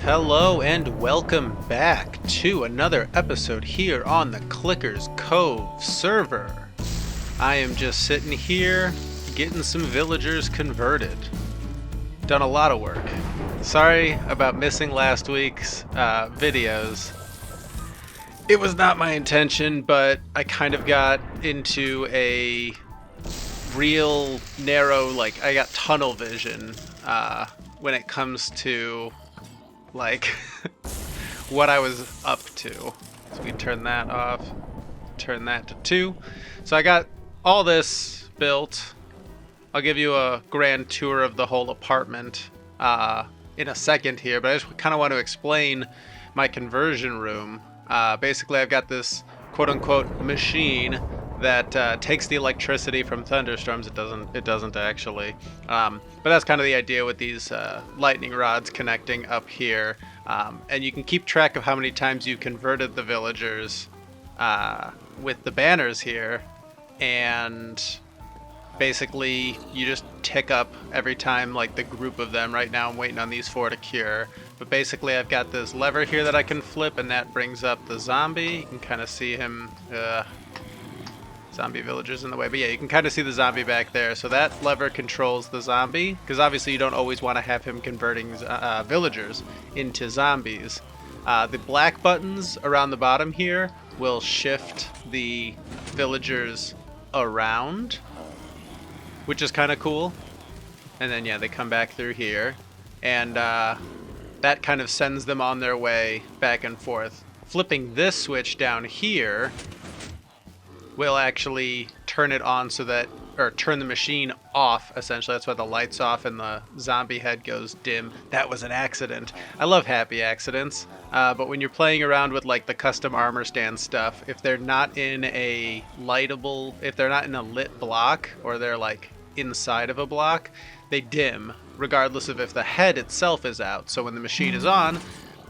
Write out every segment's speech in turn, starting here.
Hello and welcome back to another episode here on the Clickers Cove server. I am just sitting here getting some villagers converted. Done a lot of work. Sorry about missing last week's videos. It was not my intention, but I kind of got into a real narrow, I got tunnel vision when it comes to what I was up to. So we turn that off, turn that to 2. So I got all this built. I'll give you a grand tour of the whole apartment in a second here, but I just kind of want to explain my conversion room. Basically, I've got this quote-unquote machine that takes the electricity from thunderstorms. It doesn't actually. But that's kind of the idea with these lightning rods connecting up here. And you can keep track of how many times you converted the villagers with the banners here. And basically, you just tick up every time, the group of them. Right now, I'm waiting on these 4 to cure. But basically, I've got this lever here that I can flip, and that brings up the zombie. You can kind of see him. Zombie villagers in the way, but yeah, you can kind of see the zombie back there. So that lever controls the zombie, because obviously you don't always want to have him converting villagers into zombies. The black buttons around the bottom here will shift the villagers around, which is kind of cool. And then yeah, they come back through here, and that kind of sends them on their way back and forth. Flipping this switch down here will actually turn it on or turn the machine off, essentially. That's why the light's off and the zombie head goes dim. That was an accident. I love happy accidents, but when you're playing around with the custom armor stand stuff, if they're not in a if they're not in a lit block, or they're inside of a block, they dim, regardless of if the head itself is out. So when the machine is on,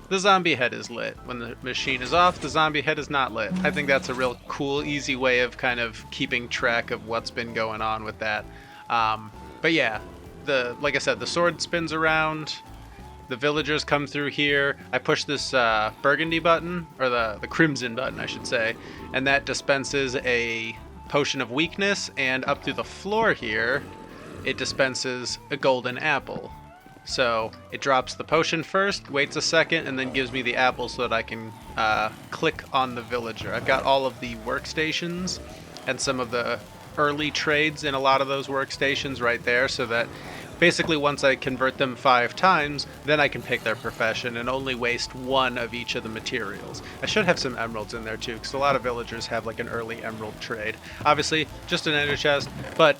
the zombie head is lit. When the machine is off, the zombie head is not lit. I think that's a real cool, easy way of kind of keeping track of what's been going on with that. But yeah, like I said, the sword spins around. The villagers come through here. I push this burgundy button, or the crimson button, I should say, and that dispenses a potion of weakness, and up through the floor here, it dispenses a golden apple. So it drops the potion first, waits a second, and then gives me the apple so that I can click on the villager. I've got all of the workstations and some of the early trades in a lot of those workstations right there, so that basically once I convert them 5 times, then I can pick their profession and only waste 1 of each of the materials. I should have some emeralds in there too, because a lot of villagers have an early emerald trade. Obviously, just an ender chest, but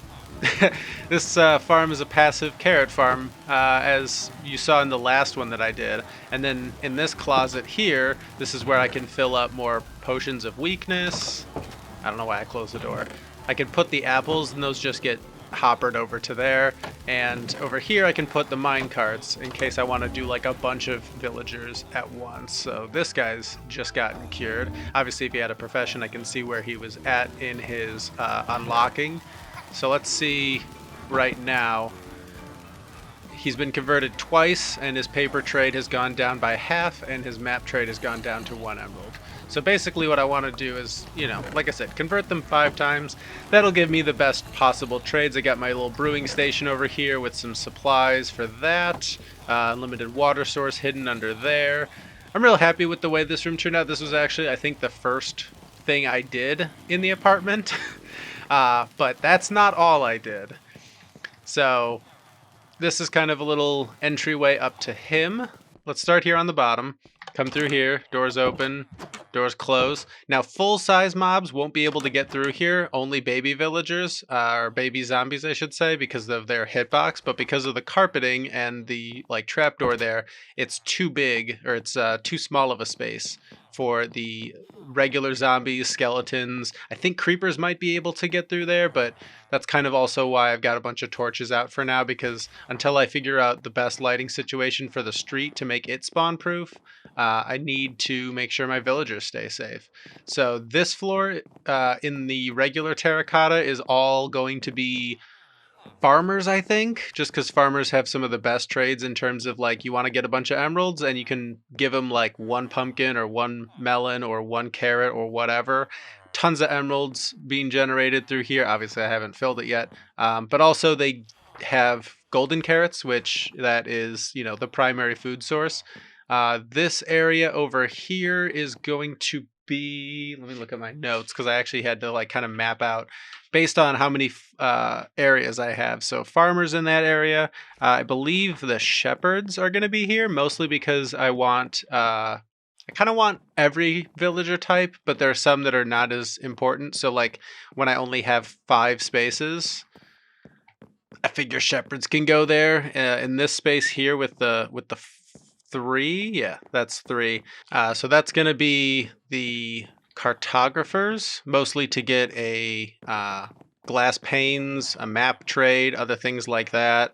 this farm is a passive carrot farm, as you saw in the last one that I did. And then in this closet here, this is where I can fill up more potions of weakness. I don't know why I closed the door. I can put the apples, and those just get hoppered over to there. And over here I can put the mine carts in case I want to do a bunch of villagers at once. So this guy's just gotten cured. Obviously, if he had a profession, I can see where he was at in his unlocking. So let's see right now. He's been converted twice, and his paper trade has gone down by half, and his map trade has gone down to 1 emerald. So basically what I want to do is, like I said, convert them 5 times. That'll give me the best possible trades. I got my little brewing station over here with some supplies for that. Unlimited water source hidden under there. I'm real happy with the way this room turned out. This was actually, I think, the first thing I did in the apartment. But that's not all I did. So this is kind of a little entryway up to him. Let's start here on the bottom. Come through here, doors open, doors close. Now full-size mobs won't be able to get through here, only baby villagers, or baby zombies I should say, because of their hitbox, but because of the carpeting and the trapdoor there, it's too big, or it's too small of a space for the regular zombies, skeletons. I think creepers might be able to get through there, but that's kind of also why I've got a bunch of torches out for now, because until I figure out the best lighting situation for the street to make it spawn proof, I need to make sure my villagers stay safe. So this floor in the regular terracotta is all going to be farmers, I think, just because farmers have some of the best trades in terms of like you want to get a bunch of emeralds and you can give them like one pumpkin or one melon or one carrot or whatever. Tons of emeralds being generated through here. Obviously, I haven't filled it yet, but also they have golden carrots, which that is the primary food source. This area over here is going to be. Let me look at my notes because I actually had to like kind of map out based on how many areas I have. So farmers in that area. I believe the shepherds are going to be here, mostly because I want. I kind of want every villager type, but there are some that are not as important. So like when I only have 5 spaces, I figure shepherds can go there. In this space here with the 3, yeah, that's 3. So that's gonna be the cartographers, mostly to get a glass panes, a map trade, other things like that.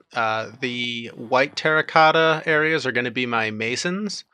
The white terracotta areas are going to be my masons.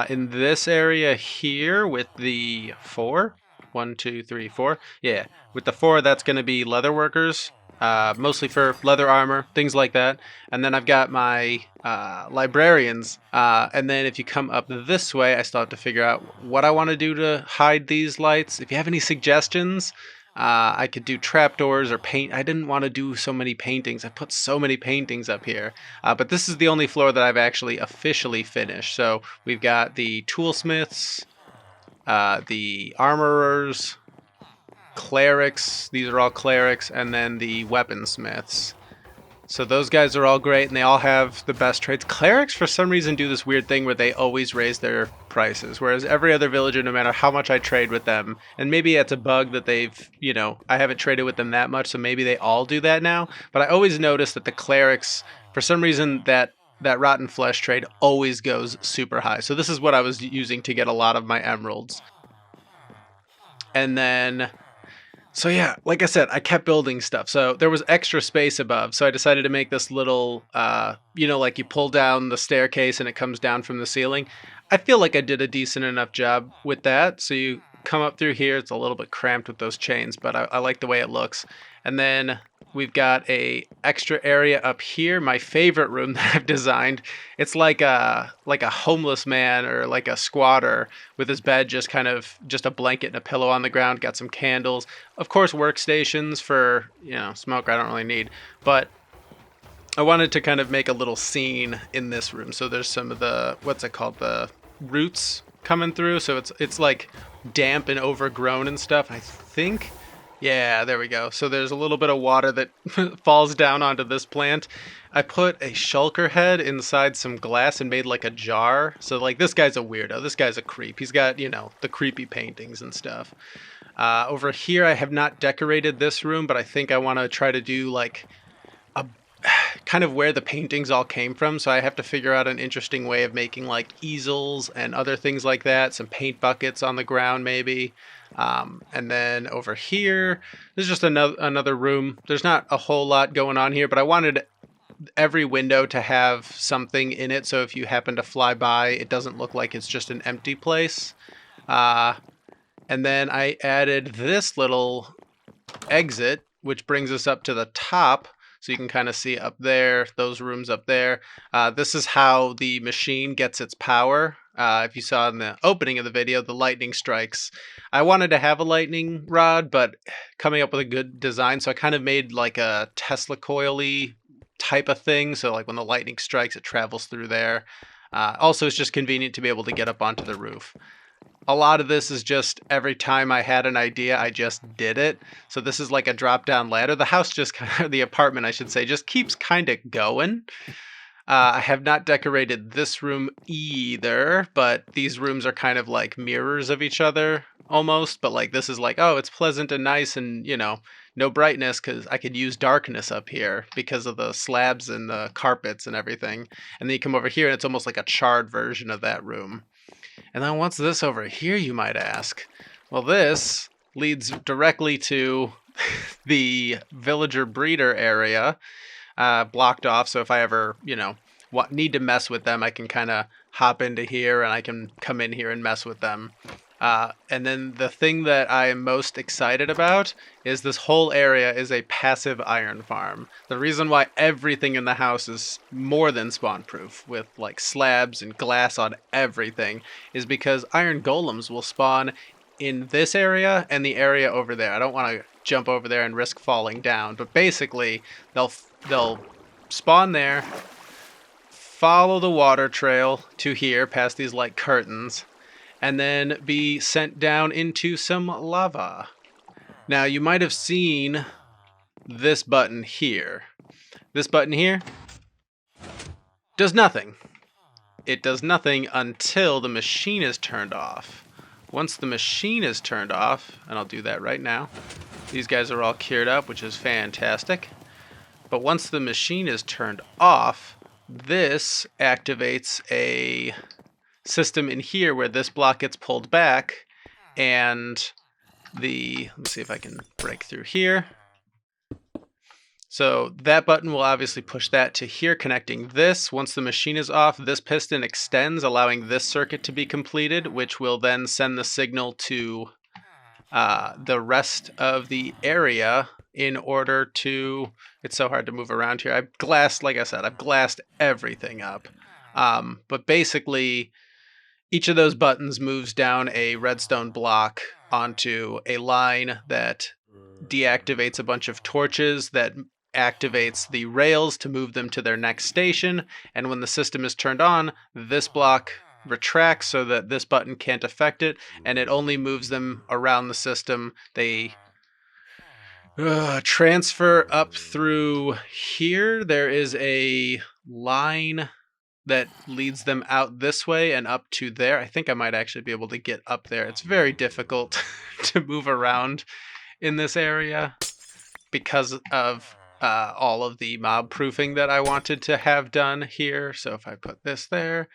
In this area here with the 4, 1, 2, 3, 4, yeah, with the 4, that's going to be leather workers. Mostly for leather armor, things like that. And then I've got my librarians. And then if you come up this way, I still have to figure out what I want to do to hide these lights. If you have any suggestions, I could do trapdoors or paint. I didn't want to do so many paintings. I put so many paintings up here. But this is the only floor that I've actually officially finished. So we've got the toolsmiths, the armorers, clerics. These are all clerics, and then the weaponsmiths. So those guys are all great, and they all have the best trades. Clerics, for some reason, do this weird thing where they always raise their prices, whereas every other villager, no matter how much I trade with them, and maybe it's a bug that I haven't traded with them that much, so maybe they all do that now. But I always notice that the clerics, for some reason, that rotten flesh trade always goes super high. So this is what I was using to get a lot of my emeralds. And then so yeah, like I said, I kept building stuff. So there was extra space above. So I decided to make this little, like you pull down the staircase and it comes down from the ceiling. I feel like I did a decent enough job with that. So you come up through here. It's a little bit cramped with those chains, but I like the way it looks. And then we've got a extra area up here. My favorite room that I've designed. It's like a homeless man or like a squatter with his bed just a blanket and a pillow on the ground. Got some candles, of course, workstations for smoke. I don't really need, but I wanted to kind of make a little scene in this room. So there's some of the what's it called, the roots coming through. So it's like damp and overgrown and stuff. I think. Yeah, there we go. So there's a little bit of water that falls down onto this plant. I put a shulker head inside some glass and made like a jar. So like this guy's a weirdo. This guy's a creep. He's got, the creepy paintings and stuff. Over here, I have not decorated this room, but I think I want to try to do like a kind of where the paintings all came from. So I have to figure out an interesting way of making like easels and other things like that. Some paint buckets on the ground, maybe. And then over here, there's just another room. There's not a whole lot going on here, but I wanted every window to have something in it. So if you happen to fly by, it doesn't look like it's just an empty place. And then I added this little exit, which brings us up to the top. So you can kind of see up there, those rooms up there. This is how the machine gets its power. If you saw in the opening of the video, the lightning strikes. I wanted to have a lightning rod, but coming up with a good design. So I kind of made like a Tesla coil-y type of thing. So like when the lightning strikes, it travels through there. Also, it's just convenient to be able to get up onto the roof. A lot of this is just every time I had an idea, I just did it. So this is like a drop down ladder. The house the apartment, I should say, just keeps kind of going. I have not decorated this room either, but these rooms are kind of like mirrors of each other almost. But like this is like, oh, it's pleasant and nice and, no brightness because I could use darkness up here because of the slabs and the carpets and everything. And then you come over here and it's almost like a charred version of that room. And then what's this over here, you might ask? Well, this leads directly to the villager breeder area, blocked off. So if I ever, need to mess with them, I can kind of hop into here and I can come in here and mess with them. And then the thing that I am most excited about is this whole area is a passive iron farm. The reason why everything in the house is more than spawn proof, with like slabs and glass on everything, is because iron golems will spawn in this area and the area over there. I don't want to jump over there and risk falling down, but basically they'll spawn there, follow the water trail to here past these like curtains, and then be sent down into some lava. Now, you might have seen this button here. This button here does nothing. It does nothing until the machine is turned off. Once the machine is turned off, and I'll do that right now, these guys are all cured up, which is fantastic. But once the machine is turned off, this activates a system in here where this block gets pulled back, and let me see if I can break through here. So that button will obviously push that to here, connecting this. Once the machine is off, this piston extends, allowing this circuit to be completed, which will then send the signal to the rest of the area in order to... It's so hard to move around here. Like I said, I've glassed everything up. But basically, each of those buttons moves down a redstone block onto a line that deactivates a bunch of torches that activates the rails to move them to their next station. And when the system is turned on, this block retracts so that this button can't affect it, and it only moves them around the system. They transfer up through here. There is a line that leads them out this way and up to there. I think I might actually be able to get up there. It's very difficult to move around in this area because of all of the mob proofing that I wanted to have done here. So if I put this there,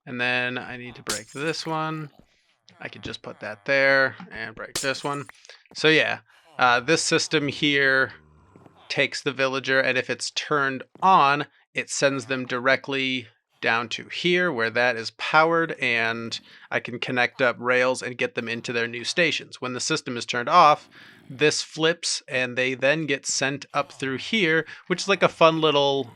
and then I need to break this one, I could just put that there and break this one. So yeah, this system here takes the villager, and if it's turned on, it sends them directly down to here where that is powered, and I can connect up rails and get them into their new stations. When the system is turned off, this flips and they then get sent up through here, which is like a fun little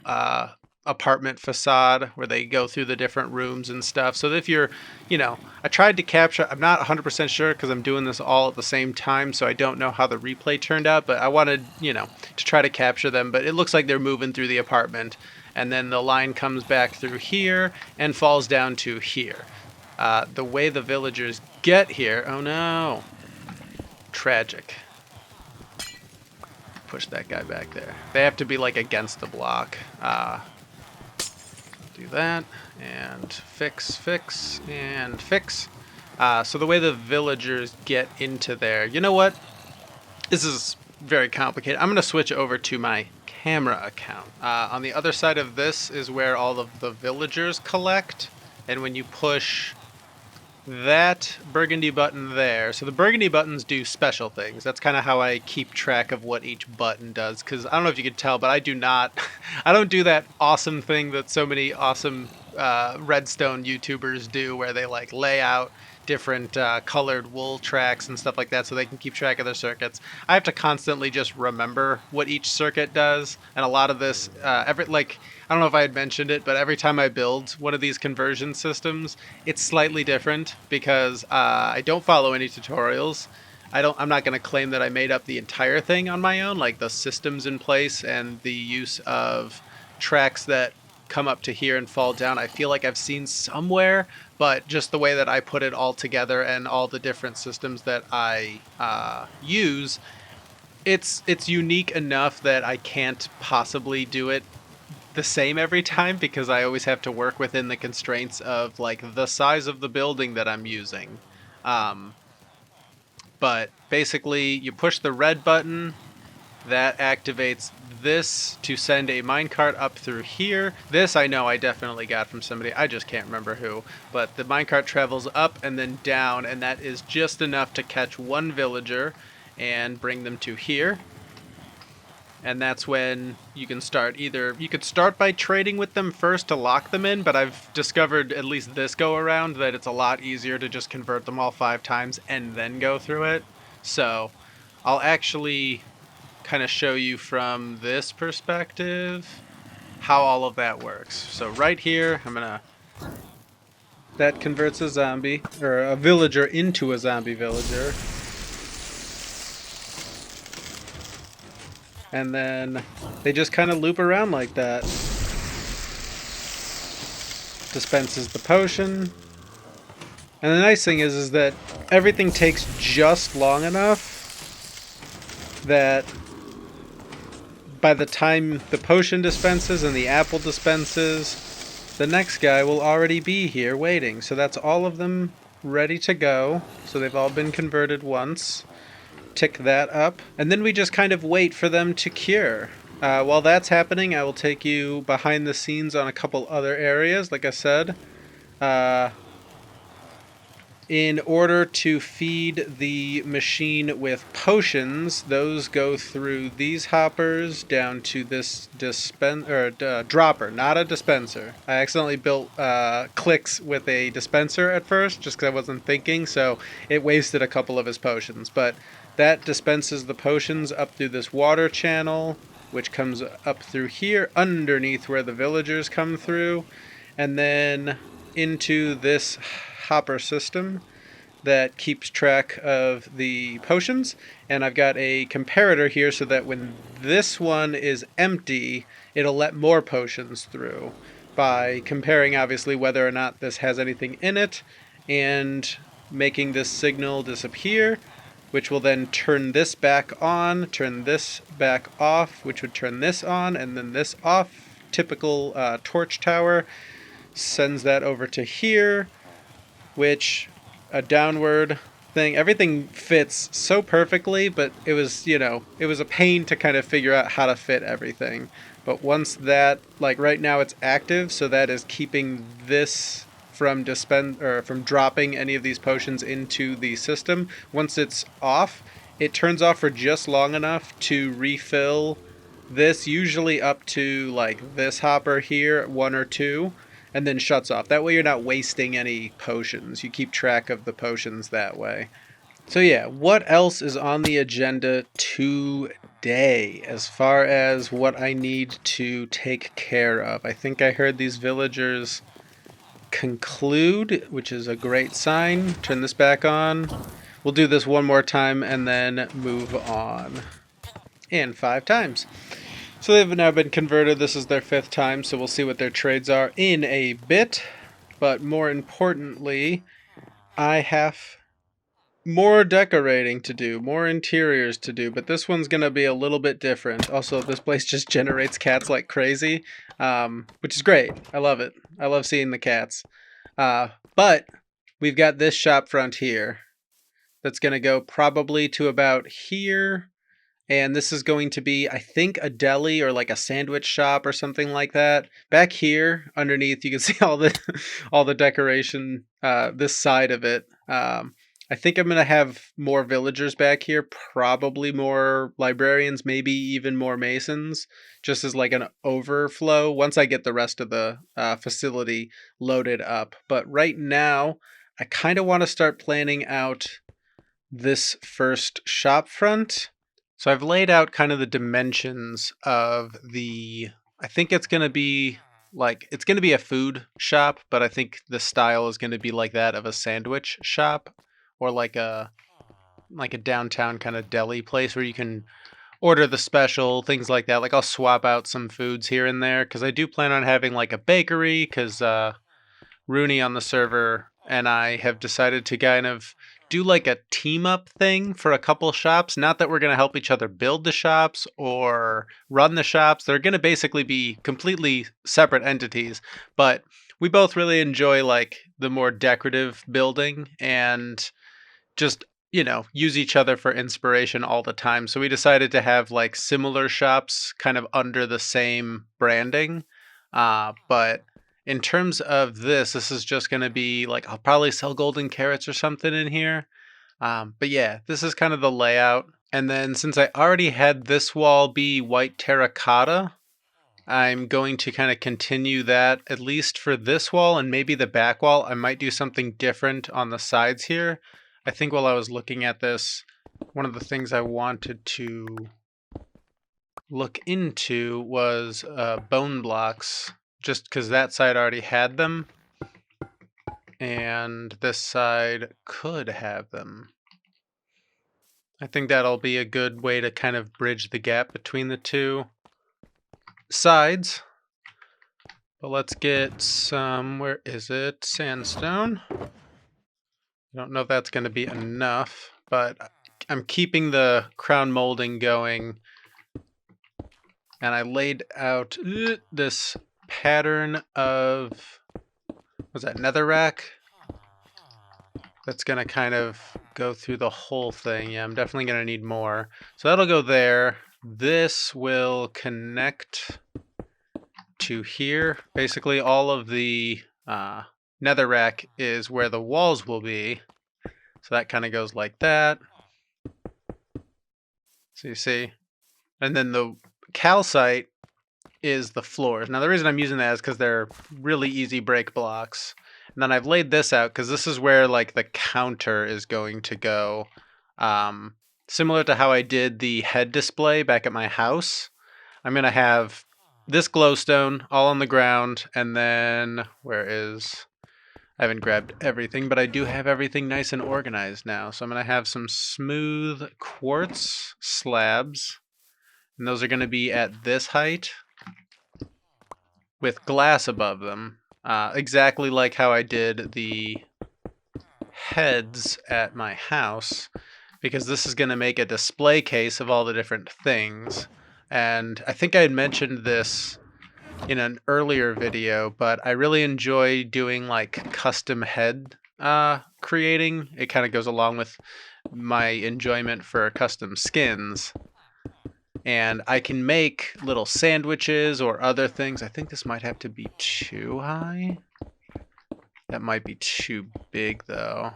apartment facade where they go through the different rooms and stuff. So if you're, I tried to capture, I'm not 100% sure because I'm doing this all at the same time, so I don't know how the replay turned out, but I wanted, to try to capture them. But it looks like they're moving through the apartment, and then the line comes back through here and falls down to here. The way the villagers get here, oh no, tragic. Push that guy back there. They have to be like against the block. Do that, and fix, and fix. So the way the villagers get into there, you know what? This is very complicated. I'm going to switch over to my camera account. On the other side of this is where all of the villagers collect, and when you push that burgundy button there, so the burgundy buttons do special things. That's kind of how I keep track of what each button does, because I don't know if you could tell, but I don't do that awesome thing that so many awesome redstone YouTubers do, where they like lay out different colored wool tracks and stuff like that so they can keep track of their circuits. I have to constantly just remember what each circuit does, and a lot of this, I don't know if I had mentioned it, but every time I build one of these conversion systems, it's slightly different because I don't follow any tutorials. I'm not going to claim that I made up the entire thing on my own, like the systems in place and the use of tracks that come up to here and fall down. I feel like I've seen somewhere, but just the way that I put it all together and all the different systems that I use, it's unique enough that I can't possibly do it the same every time, because I always have to work within the constraints of like the size of the building that I'm using. But basically you push the red button, that activates this to send a minecart up through here. This I know I definitely got from somebody, I just can't remember who, but the minecart travels up and then down, and that is just enough to catch one villager and bring them to here. And that's when you can start you could start by trading with them first to lock them in, but I've discovered, at least this go around, that it's a lot easier to just convert them all 5 times and then go through it. So I'll actually kind of show you from this perspective how all of that works. So right here, that converts a zombie, or a villager, into a zombie villager. And then they just kind of loop around like that. Dispenses the potion. And the nice thing is that everything takes just long enough that by the time the potion dispenses and the apple dispenses, the next guy will already be here waiting. So that's all of them ready to go. So they've all been converted once. Tick that up. And then we just kind of wait for them to cure. While that's happening, I will take you behind the scenes on a couple other areas. Like I said, in order to feed the machine with potions, those go through these hoppers down to this dropper, not a dispenser. I accidentally built clicks with a dispenser at first, just because I wasn't thinking, so it wasted a couple of his potions. But that dispenses the potions up through this water channel, which comes up through here, underneath where the villagers come through, and then into this hopper system that keeps track of the potions. And I've got a comparator here so that when this one is empty, it'll let more potions through by comparing, obviously, whether or not this has anything in it and making this signal disappear, which will then turn this back on, turn this back off, which would turn this on, and then this off. Typical torch tower. Sends that over to here, which a downward thing. Everything fits so perfectly, but it was, it was a pain to kind of figure out how to fit everything. But once that, like right now it's active, so that is keeping this from from dropping any of these potions into the system. Once it's off, it turns off for just long enough to refill this, usually up to like this hopper here, 1 or 2, and then shuts off. That way you're not wasting any potions. You keep track of the potions that way. So yeah, what else is on the agenda today as far as what I need to take care of? I think I heard these villagers conclude, which is a great sign. Turn this back on. We'll do this one more time and then move on. And 5 times. So they've now been converted. This is their 5th time, so we'll see what their trades are in a bit. But more importantly, I have more decorating to do, more interiors to do, but this one's going to be a little bit different. Also, this place just generates cats like crazy, which is great. I love it. I love seeing the cats. But we've got this shop front here that's going to go probably to about here. And this is going to be, I think, a deli or like a sandwich shop or something like that. Back here, underneath, you can see all the decoration, this side of it. I think I'm going to have more villagers back here, probably more librarians, maybe even more masons, just as like an overflow once I get the rest of the facility loaded up. But right now, I kind of want to start planning out this first shop front. So I've laid out kind of the dimensions of I think it's going to be it's going to be a food shop, but I think the style is going to be like that of a sandwich shop, or like a downtown kind of deli place where you can order the special, things like that. Like I'll swap out some foods here and there because I do plan on having like a bakery, because Rooney on the server and I have decided to kind of do like a team up thing for a couple shops. Not that we're going to help each other build the shops or run the shops. They're going to basically be completely separate entities, but we both really enjoy like the more decorative building and just, use each other for inspiration all the time. So we decided to have like similar shops kind of under the same branding. But in terms of this is just going to be like, I'll probably sell golden carrots or something in here. But yeah, this is kind of the layout. And then since I already had this wall be white terracotta, I'm going to kind of continue that at least for this wall and maybe the back wall. I might do something different on the sides here. I think while I was looking at this, one of the things I wanted to look into was bone blocks, just because that side already had them and this side could have them. I think that'll be a good way to kind of bridge the gap between the two sides. But let's get some, where is it? Sandstone. I don't know if that's going to be enough, but I'm keeping the crown molding going. And I laid out this pattern of, was that netherrack? That's going to kind of go through the whole thing. Yeah, I'm definitely going to need more. So that'll go there. This will connect to here. Basically, all of the netherrack is where the walls will be. So that kind of goes like that. So you see. And then the calcite is the floors. Now the reason I'm using that is because they're really easy break blocks. And then I've laid this out because this is where like the counter is going to go. Similar to how I did the head display back at my house. I'm going to have this glowstone all on the ground, and then I haven't grabbed everything, but I do have everything nice and organized now. So I'm going to have some smooth quartz slabs, and those are going to be at this height with glass above them, exactly like how I did the heads at my house, because this is going to make a display case of all the different things. And I think I had mentioned this in an earlier video, but I really enjoy doing like custom head creating. It kind of goes along with my enjoyment for custom skins. And I can make little sandwiches or other things. I think this might have to be too high. That might be too big though.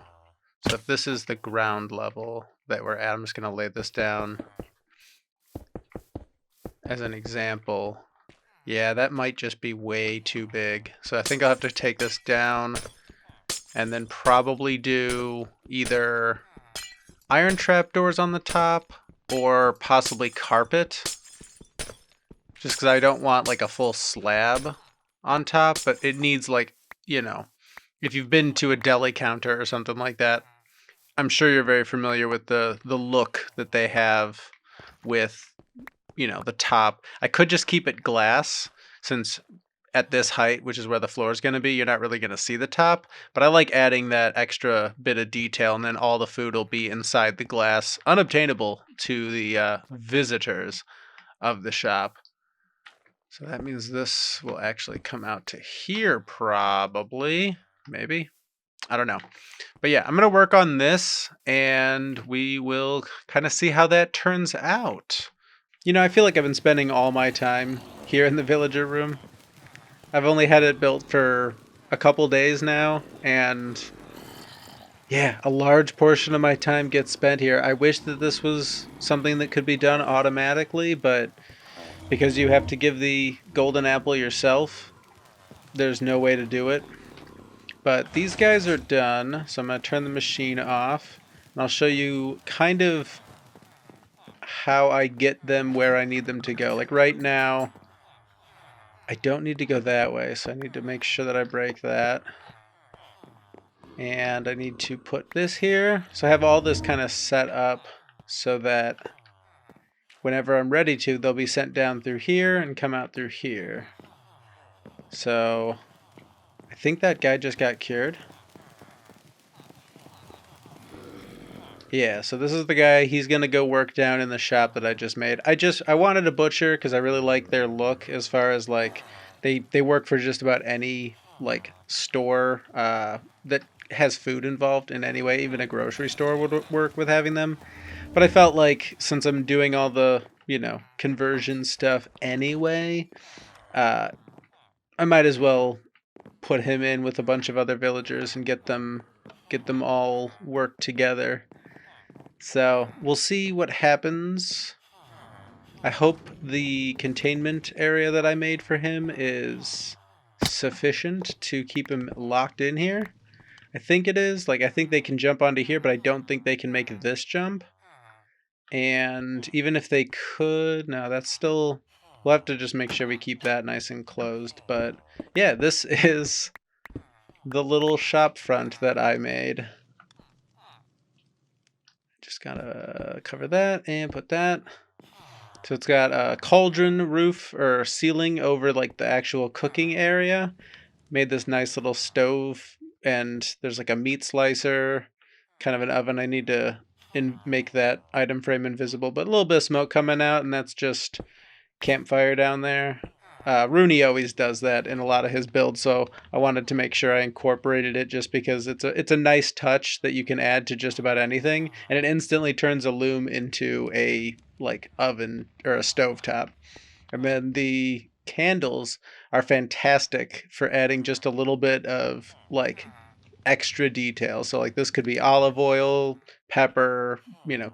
So if this is the ground level that we're at, I'm just going to lay this down as an example. Yeah, that might just be way too big. So I think I'll have to take this down and then probably do either iron trapdoors on the top or possibly carpet. Just because I don't want like a full slab on top, but it needs like, if you've been to a deli counter or something like that, I'm sure you're very familiar with the look that they have with the top. I could just keep it glass, since at this height, which is where the floor is going to be, you're not really going to see the top. But I like adding that extra bit of detail, and then all the food will be inside the glass, unobtainable to the visitors of the shop. So that means this will actually come out to here, probably. Maybe. I don't know. But yeah, I'm going to work on this, and we will kind of see how that turns out. I feel like I've been spending all my time here in the villager room. I've only had it built for a couple days now, and yeah, a large portion of my time gets spent here. I wish that this was something that could be done automatically, but because you have to give the golden apple yourself, there's no way to do it. But these guys are done, so I'm going to turn the machine off, and I'll show you kind of how I get them where I need them to go. Like right now, I don't need to go that way, so I need to make sure that I break that. And I need to put this here. So I have all this kind of set up so that whenever I'm ready to, they'll be sent down through here and come out through here. So I think that guy just got cured. Yeah, so this is the guy. He's going to go work down in the shop that I just made. I wanted a butcher because I really like their look, as far as like they work for just about any like store that has food involved in any way. Even a grocery store would work with having them. But I felt like since I'm doing all the, conversion stuff anyway, I might as well put him in with a bunch of other villagers and get them all worked together. So we'll see what happens. I hope the containment area that I made for him is sufficient to keep him locked in here. I think it is. Like, I think they can jump onto here, but I don't think they can make this jump. And even if they could, no, that's still... We'll have to just make sure we keep that nice and closed. But yeah, this is the little shop front that I made. Just gotta cover that and put that. So it's got a cauldron roof or ceiling over like the actual cooking area. Made this nice little stove, and there's like a meat slicer, kind of an oven. I need to make that item frame invisible, but a little bit of smoke coming out, and that's just campfire down there. Rooney always does that in a lot of his builds, so I wanted to make sure I incorporated it just because it's a nice touch that you can add to just about anything, and it instantly turns a loom into a like oven or a stovetop. And then the candles are fantastic for adding just a little bit of like extra detail. So like this could be olive oil, pepper,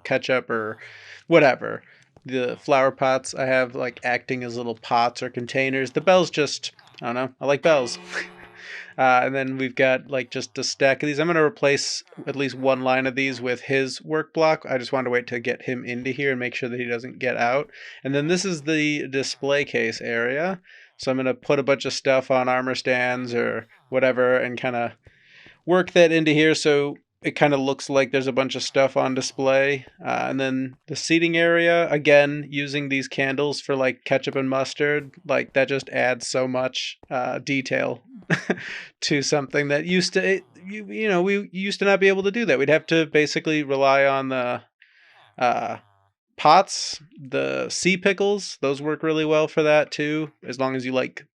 ketchup or whatever. The flower pots I have like acting as little pots or containers. The bells just, I don't know, I like bells. And then we've got like just a stack of these. I'm going to replace at least one line of these with his work block. I just wanted to wait to get him into here and make sure that he doesn't get out. And then this is the display case area. So I'm going to put a bunch of stuff on armor stands or whatever and kind of work that into here so it kind of looks like there's a bunch of stuff on display. And then the seating area, again, using these candles for like ketchup and mustard, like that just adds so much detail to something that used to, we used to not be able to do that. We'd have to basically rely on the pots, the sea pickles. Those work really well for that too, as long as you like,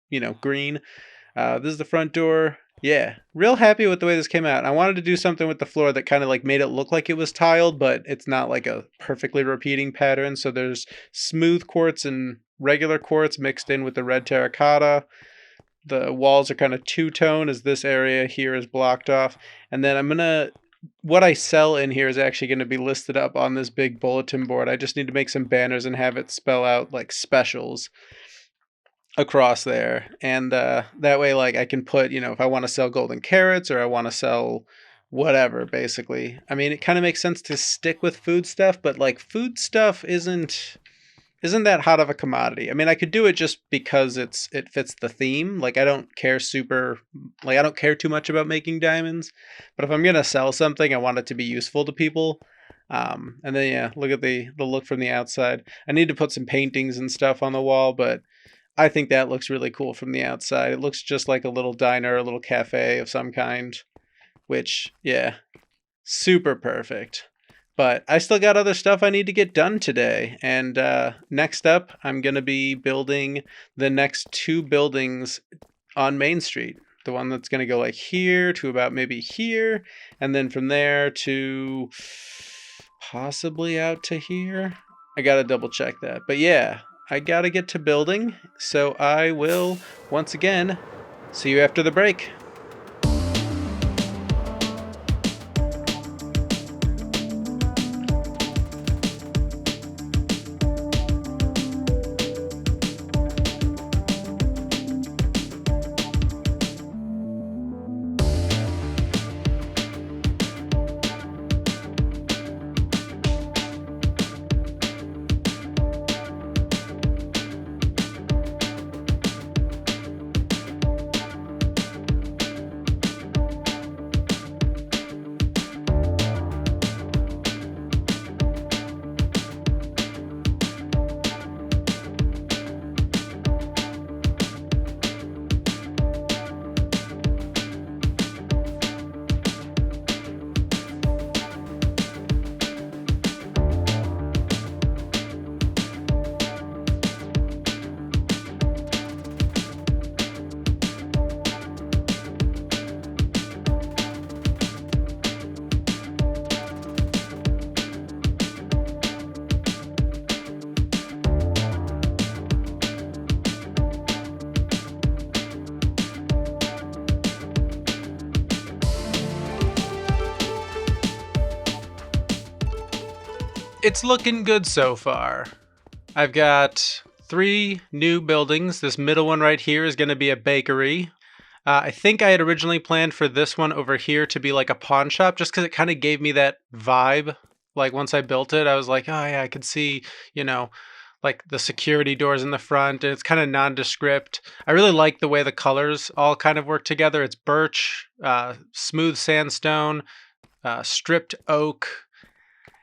green. This is the front door. Yeah, real happy with the way this came out. I wanted to do something with the floor that kind of like made it look like it was tiled, but it's not like a perfectly repeating pattern. So there's smooth quartz and regular quartz mixed in with the red terracotta. The walls are kind of two-tone as this area here is blocked off. And then what I sell in here is actually going to be listed up on this big bulletin board. I just need to make some banners and have it spell out like specials across there, and that way like I can put, if I want to sell golden carrots or I want to sell whatever, basically. I mean, it kind of makes sense to stick with food stuff, but like food stuff isn't that hot of a commodity. I mean, I could do it just because it fits the theme. Like I don't care too much about making diamonds, but if I'm gonna sell something, I want it to be useful to people. And then yeah, look at the look from the outside. I need to put some paintings and stuff on the wall, but I think that looks really cool from the outside. It looks just like a little diner, a little cafe of some kind, which, yeah, super perfect. But I still got other stuff I need to get done today. And next up, I'm going to be building the next 2 buildings on Main Street. The one that's going to go like here to about maybe here, and then from there to possibly out to here. I got to double check that. But yeah, I gotta get to building, so I will, once again, see you after the break. It's looking good so far. I've got 3 new buildings. This middle one right here is going to be a bakery. I think I had originally planned for this one over here to be like a pawn shop, just because it kind of gave me that vibe. Like once I built it, I was like, oh yeah, I could see, you know, like the security doors in the front, and it's kind of nondescript. I really like the way the colors all kind of work together. It's birch, smooth sandstone, stripped oak,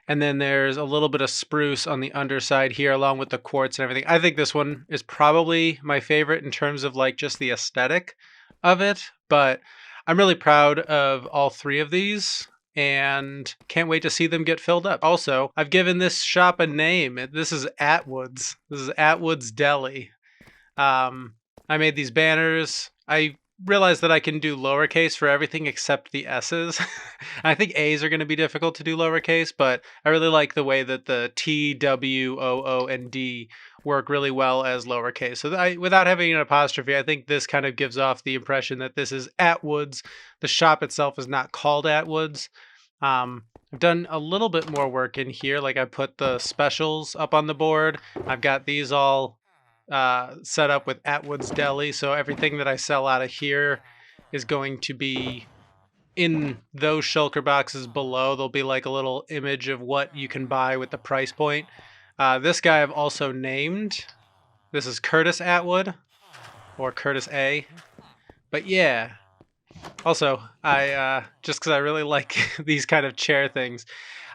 and then there's a little bit of spruce on the underside here, along with the quartz and everything. I think this one is probably my favorite in terms of like just the aesthetic of it, but I'm really proud of all 3 of these and can't wait to see them get filled up. Also, I've given this shop a name. This is Atwood's. This is Atwood's Deli. I made these banners. I realized that I can do lowercase for everything except the S's. I think A's are going to be difficult to do lowercase, but I really like the way that the T, W, O, O, and D work really well as lowercase. So without having an apostrophe, I think this kind of gives off the impression that this is Atwood's. The shop itself is not called Atwood's. I've done a little bit more work in here. Like I put the specials up on the board. I've got these all set up with Atwood's Deli, so everything that I sell out of here is going to be in those shulker boxes below. There'll be like a little image of what you can buy with the price point. This guy I've also named. This is Curtis Atwood, or Curtis A. But yeah, also I just because I really like these kind of chair things,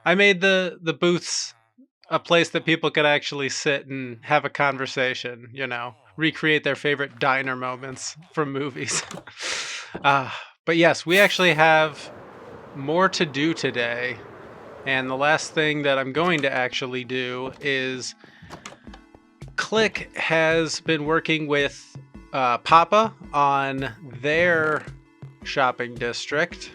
I made the booths a place that people could actually sit and have a conversation, you know, recreate their favorite diner moments from movies. But yes, we actually have more to do today. And the last thing that I'm going to actually do is Click has been working with Papa on their shopping district.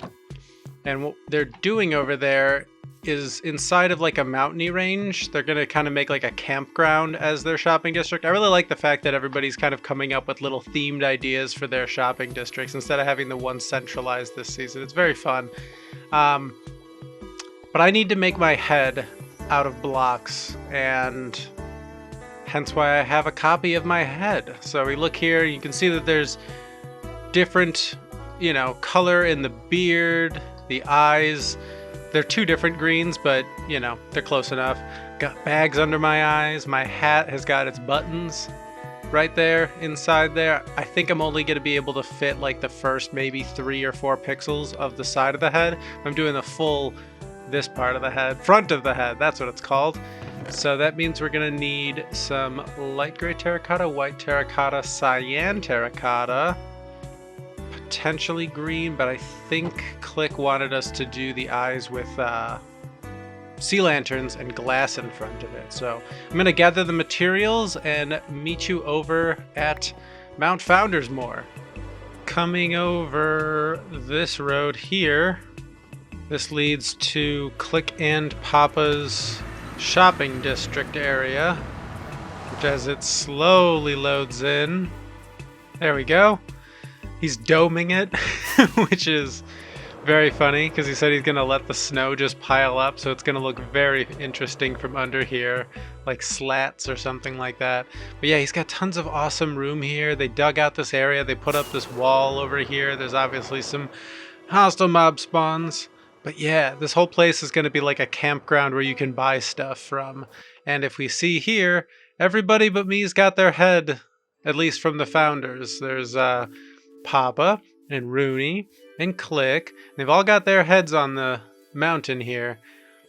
And what they're doing over there is inside of like a mountainy range. They're going to kind of make like a campground as their shopping district. I really like the fact that everybody's kind of coming up with little themed ideas for their shopping districts instead of having the one centralized this season. It's very fun. But I need to make my head out of blocks, and hence why I have a copy of my head. So we look here, you can see that there's different, you know, color in the beard, the eyes. They're 2 different greens, but, you know, they're close enough. Got bags under my eyes. My hat has got its buttons right there inside there. I think I'm only going to be able to fit like the first maybe 3 or 4 pixels of the side of the head. I'm doing the full, this part of the head, front of the head, that's what it's called. So that means we're going to need some light gray terracotta, white terracotta, cyan terracotta, potentially green, but I think Click wanted us to do the eyes with sea lanterns and glass in front of it. So I'm going to gather the materials and meet you over at Mount Foundersmore. Coming over this road here, this leads to Click and Papa's shopping district area, which as it slowly loads in, there we go. He's doming it, which is very funny because he said he's going to let the snow just pile up, so it's going to look very interesting from under here, like slats or something like that. But yeah, he's got tons of awesome room here. They dug out this area. They put up this wall over here. There's obviously some hostile mob spawns. But yeah, this whole place is going to be like a campground where you can buy stuff from. And if we see here, everybody but me's got their head, at least from the founders. There's Papa and Rooney and Click. They've all got their heads on the mountain here.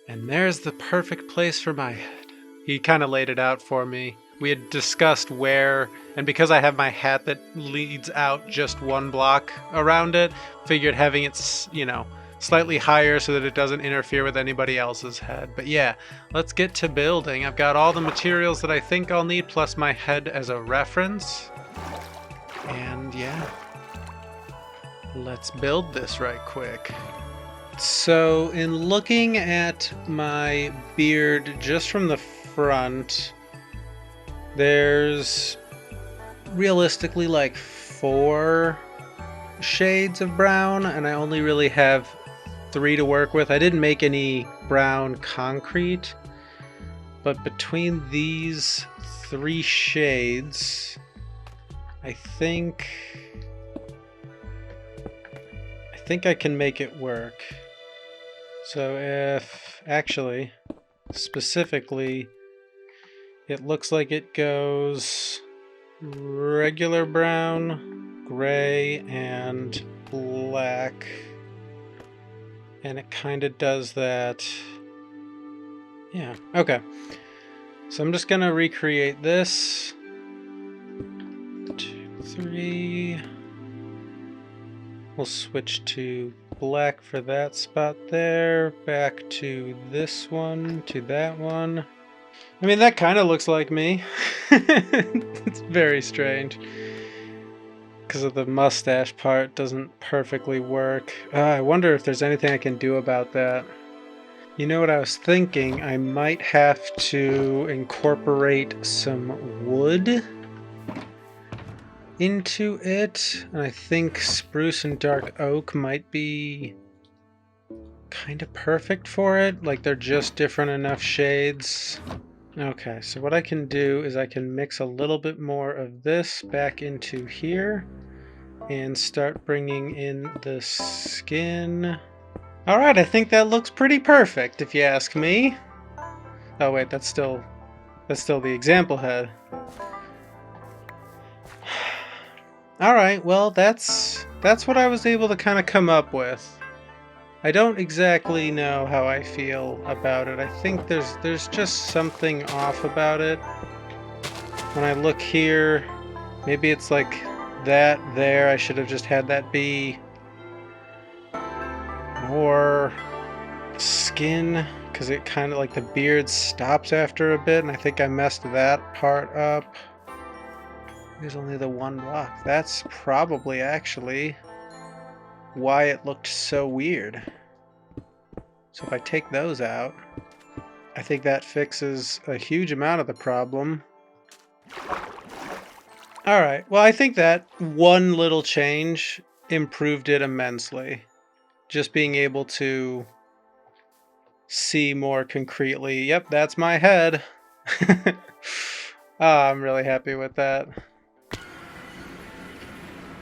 And there's the perfect place for my head. He kind of laid it out for me. We had discussed where, and because I have my hat that leads out just 1 block around it, figured having it, you know, slightly higher so that it doesn't interfere with anybody else's head. But yeah, let's get to building. I've got all the materials that I think I'll need, plus my head as a reference. And yeah, let's build this right quick. So in looking at my beard just from the front, there's realistically like 4 shades of brown, and I only really have 3 to work with. I didn't make any brown concrete, But between these 3 shades, I think I can make it work. So if, actually, specifically, it looks like it goes regular brown, gray, and black. And it kind of does that. Yeah, okay. So I'm just gonna recreate this. 2, 3. We'll switch to black for that spot there. Back to this one, to that one. I mean, that kind of looks like me. It's very strange. Because of the mustache part, doesn't perfectly work. I wonder if there's anything I can do about that. You know what I was thinking? I might have to incorporate some wood into it. And I think spruce and dark oak might be kind of perfect for it. Like they're just different enough shades. Okay, so what I can do is I can mix a little bit more of this back into here and start bringing in the skin. All right, I think that looks pretty perfect if you ask me. Oh wait, that's still the example head. All right, well, that's what I was able to kind of come up with. I don't exactly know how I feel about it. I think there's just something off about it. When I look here, maybe it's like that there. I should have just had that be more skin, because it kind of like the beard stops after a bit, and I think I messed that part up. There's only the one block. That's probably actually why it looked so weird. So if I take those out, I think that fixes a huge amount of the problem. Alright, well, I think that one little change improved it immensely. Just being able to see more concretely. Yep, that's my head. I'm really happy with that.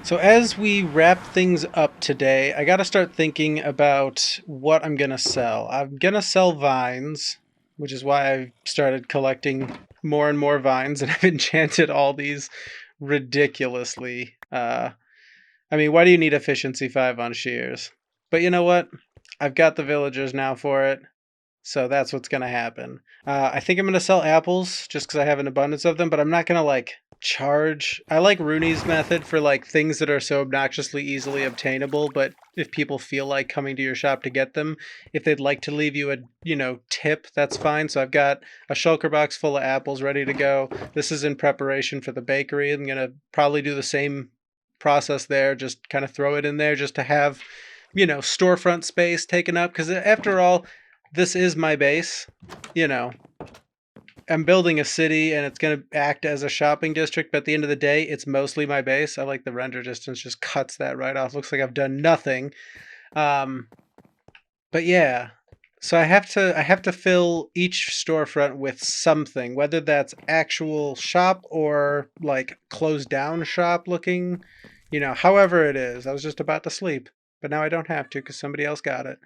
So as we wrap things up today, I gotta start thinking about what I'm gonna sell. I'm gonna sell vines, which is why I've started collecting more and more vines, and I've enchanted all these ridiculously. I mean, why do you need efficiency 5 on shears? But you know what? I've got the villagers now for it, so that's what's gonna happen. I think I'm gonna sell apples just because I have an abundance of them, but I'm not gonna like charge. I like Rooney's method for like things that are so obnoxiously easily obtainable, but if people feel like coming to your shop to get them, if they'd like to leave you a tip, that's fine. So I've got a shulker box full of apples ready to go. This is in preparation for the bakery. I'm gonna probably do the same process there, just kind of throw it in there just to have storefront space taken up, because after all, this is my base. I'm building a city and it's going to act as a shopping district, but at the end of the day, it's mostly my base. I like the render distance, just cuts that right off. Looks like I've done nothing. But yeah, so I have to fill each storefront with something, whether that's actual shop or like closed down shop looking, however it is. I was just about to sleep, but now I don't have to because somebody else got it.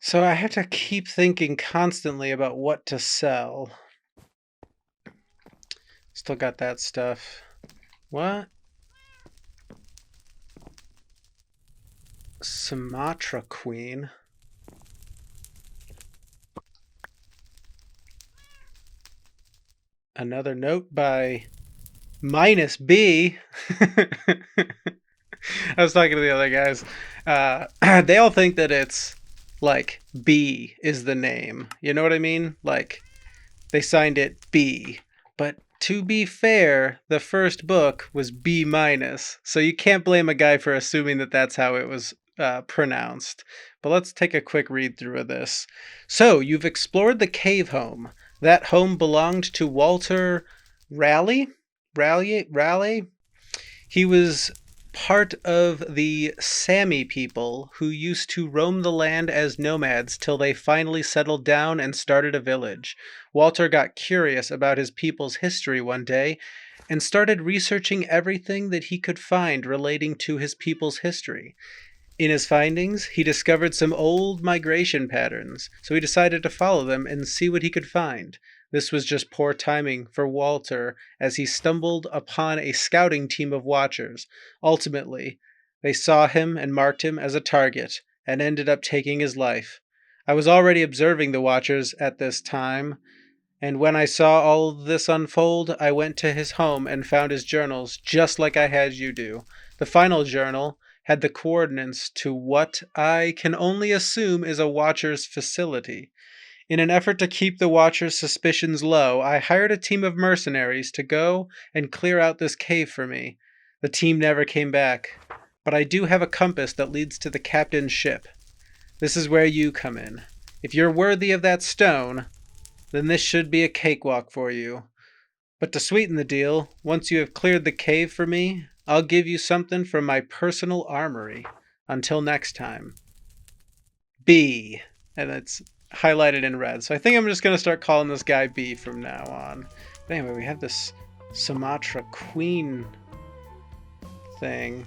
So I have to keep thinking constantly about what to sell. Still got that stuff. What? Sumatra Queen. Another note by Minus B. I was talking to the other guys. They all think that it's like B is the name. You know what I mean? Like they signed it B. But to be fair, the first book was B minus. So you can't blame a guy for assuming that that's how it was pronounced. But let's take a quick read through of this. So you've explored the cave home. That home belonged to Walter Raleigh. He was part of the Sami people who used to roam the land as nomads till they finally settled down and started a village. Walter got curious about his people's history one day and started researching everything that he could find relating to his people's history. In his findings, he discovered some old migration patterns, so he decided to follow them and see what he could find. This was just poor timing for Walter as he stumbled upon a scouting team of watchers. Ultimately, they saw him and marked him as a target and ended up taking his life. I was already observing the watchers at this time, and when I saw all of this unfold, I went to his home and found his journals just like I had you do. The final journal had the coordinates to what I can only assume is a watcher's facility. In an effort to keep the Watcher's suspicions low, I hired a team of mercenaries to go and clear out this cave for me. The team never came back, but I do have a compass that leads to the captain's ship. This is where you come in. If you're worthy of that stone, then this should be a cakewalk for you. But to sweeten the deal, once you have cleared the cave for me, I'll give you something from my personal armory. Until next time. B. And it's highlighted in red. So I think I'm just going to start calling this guy B from now on. But anyway, we have this Sumatra Queen thing.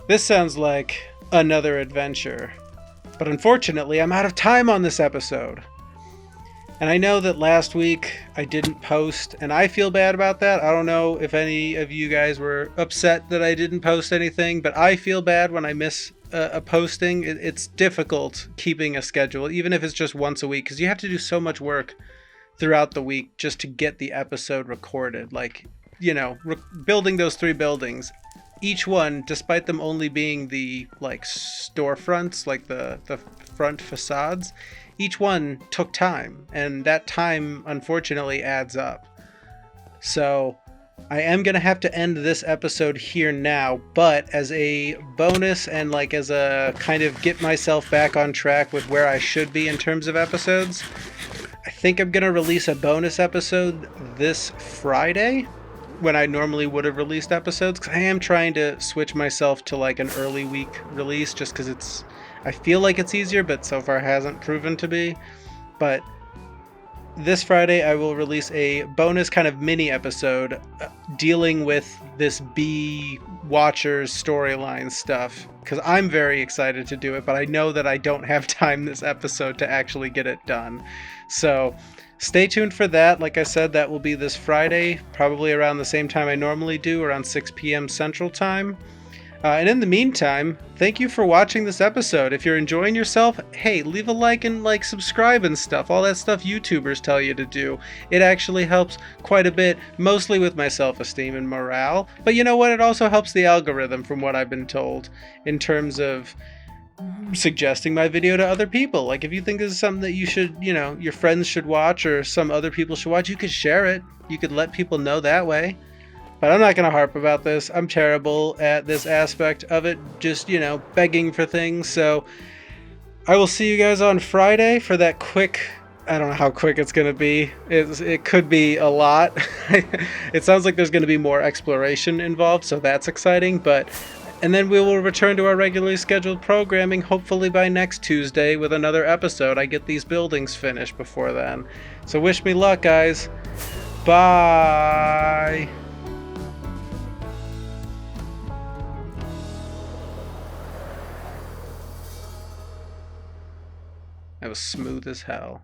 This sounds like another adventure. But unfortunately, I'm out of time on this episode. And I know that last week I didn't post, and I feel bad about that. I don't know if any of you guys were upset that I didn't post anything, but I feel bad when I miss a posting. It's difficult keeping a schedule, even if it's just once a week, because you have to do so much work throughout the week just to get the episode recorded. Like, you know, building those 3 buildings, each one, despite them only being the like storefronts, like the front facades, each one took time, and that time unfortunately adds up. So I am going to have to end this episode here now, but as a bonus and like as a kind of get myself back on track with where I should be in terms of episodes, I think I'm going to release a bonus episode this Friday when I normally would have released episodes, because I am trying to switch myself to like an early week release just because I feel like it's easier, but so far hasn't proven to be. But this Friday I will release a bonus kind of mini episode dealing with this B Watchers storyline stuff, because I'm very excited to do it, but I know that I don't have time this episode to actually get it done. So stay tuned for that. Like I said, that will be this Friday, probably around the same time I normally do, around 6 p.m. Central Time. And in the meantime, thank you for watching this episode. If you're enjoying yourself, hey, leave a like and subscribe and stuff. All that stuff YouTubers tell you to do. It actually helps quite a bit, mostly with my self-esteem and morale. But you know what? It also helps the algorithm, from what I've been told, in terms of suggesting my video to other people. Like, if you think this is something that you should, your friends should watch or some other people should watch, you could share it. You could let people know that way. But I'm not going to harp about this. I'm terrible at this aspect of it, just, begging for things. So I will see you guys on Friday for that quick, I don't know how quick it's going to be. It could be a lot. It sounds like there's going to be more exploration involved, so that's exciting. And then we will return to our regularly scheduled programming, hopefully by next Tuesday with another episode. I get these buildings finished before then. So wish me luck, guys. Bye. That was smooth as hell.